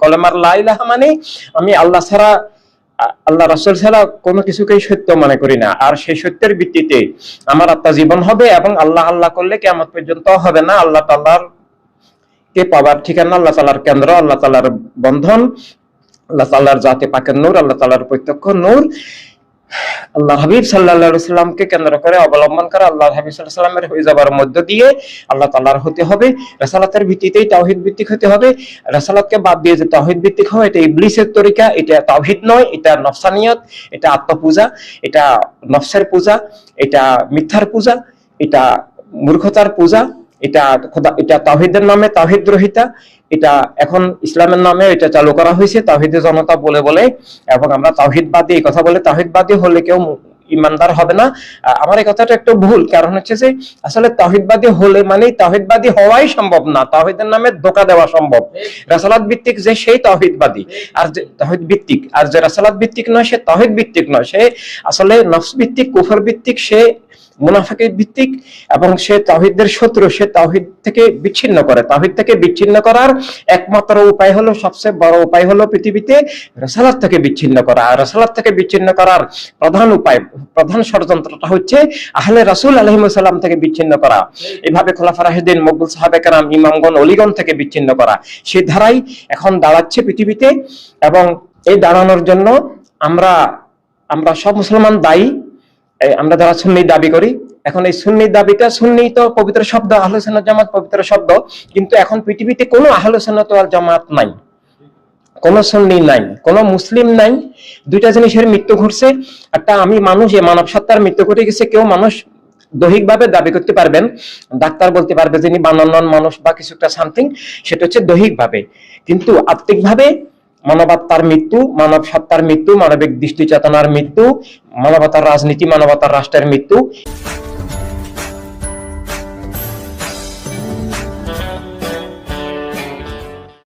কলেমার লা ইলাহা মানে আমি আল্লাহ ছাড়া, আল্লাহ রাসূল ছাড়া কোনো কিছুকেই সত্য মনে করি না, আর সেই সত্যের ভিত্তিতে আমার আত্মা জীবন হবে এবং আল্লাহ আল্লাহ করলে কিয়ামত পর্যন্ত হবে না। আল্লাহ তাআলার কে পাবার ঠিকানা, আল্লাহ তাআলার কেন্দ্র, আল্লাহ তাআলার বন্ধন, আল্লাহ তাআলার জাতে পাকের নূর, আল্লাহ তাআলার প্রত্যক্ষ নূর, আল্লাহ হাবিব সাল্লাল্লাহু আলাইহি সাল্লামকে কেন্দ্র করে অবলম্বন করা, আল্লাহ হাবিব সাল্লাল্লাহু আলাইহি সাল্লামের হয়ে যাবার মধ্য দিয়ে আল্লাহ তাআলার হতে হবে। রাসালাতের ভিত্তিতেই তাওহীদ ভিত্তিক হতে হবে। রাসালাতকে বাদ দিয়ে যে তাওহীদ ভিত্তিক হয়, এটা ইবলিসের তরিকা, এটা তাওহীদ নয়, এটা নফসানিয়ত, এটা আত্মপূজা, এটা নফসের পূজা, এটা মিথ্যার পূজা, এটা মূর্খতার পূজা, এটা খোদা, এটা তাওহীদের নামে তাওহীদ রহিতা, এটা এখন ইসলামের নামে এটা চালু করা হয়েছে তাওহীদের জনতা বলে বলে, এবং আমরা তাওহীদবাদী এই কথা বলে তাওহীদবাদী হলে কেউ ইমানদার হবে না। আমার এই কথাটা একটু ভুল, কারণ হচ্ছে যে আসলে তাওহীদবাদী হলে মানে তাওহীদবাদী হওয়াই সম্ভব না, তাওহীদের নামে ধোঁকা দেওয়া সম্ভব। রাসালাত ভিত্তিক যে সেই তাওহীদবাদী, আর যে তাওহীদ ভিত্তিক, আর যে রাসালাত ভিত্তিক নয় সে তাওহীদ ভিত্তিক নয়, সে আসলে নফস ভিত্তিক, কুফর ভিত্তিক, সে মুনাফিকের ভিত্তিক, এবং সে তাওহীদের শত্রু, সে তাওহীদ থেকে বিচ্ছিন্ন করে। তাওহীদ থেকে বিচ্ছিন্ন করার একমাত্র উপায় হলো, সবচেয়ে বড় উপায় হলো পৃথিবীতে রাসালাত থেকে বিচ্ছিন্ন করা। আর রাসালাত থেকে বিচ্ছিন্ন করার প্রধান উপায়, প্রধান ষড়যন্ত্রটা হচ্ছে আহলে রাসূল আলাইহিস সালাম থেকে বিচ্ছিন্ন করা, এভাবে খোলাফা রাশিদিন, মকবুল সাহাবে কেরাম, ইমামগণ, ওলিগণ থেকে বিচ্ছিন্ন করা। সেই ধারাই এখন দাঁড়াচ্ছে পৃথিবীতে, এবং এই দাঁড়ানোর জন্য আমরা সব মুসলমান দায়ী। আমরা যারা সুন্নি দাবি করি, এখন এই সুন্নি দাবিটা, সুন্নি তো পবিত্র শব্দ, আহলে সুন্নাত জামাত পবিত্র শব্দ, কিন্তু এখন পৃথিবীতে কোনো আহলে সুন্নাত ওয়াল জামাত নাই, কোন সুন্নি নাই, কোন মুসলিম নাই। দুইটা জিনিসের মৃত্যু ঘটছে। একটা আমি মানুষ, এই মানব সত্তার মৃত্যু ঘটে গেছে। কেউ মানুষ দৈহিকভাবে দাবি করতে পারবেন, ডাক্তার বলতে পারবে যিনি বানানোর মানুষ বা কিছু একটা সামথিং, সেটা হচ্ছে দৈহিকভাবে, কিন্তু আত্মিকভাবে মানবাত্মার মৃত্যু, মানব সত্তার মৃত্যু, মানবিক দৃষ্টি চেতনার মৃত্যু, মানবতার রাজনীতি, মানবতার রাষ্ট্রের মৃত্যু।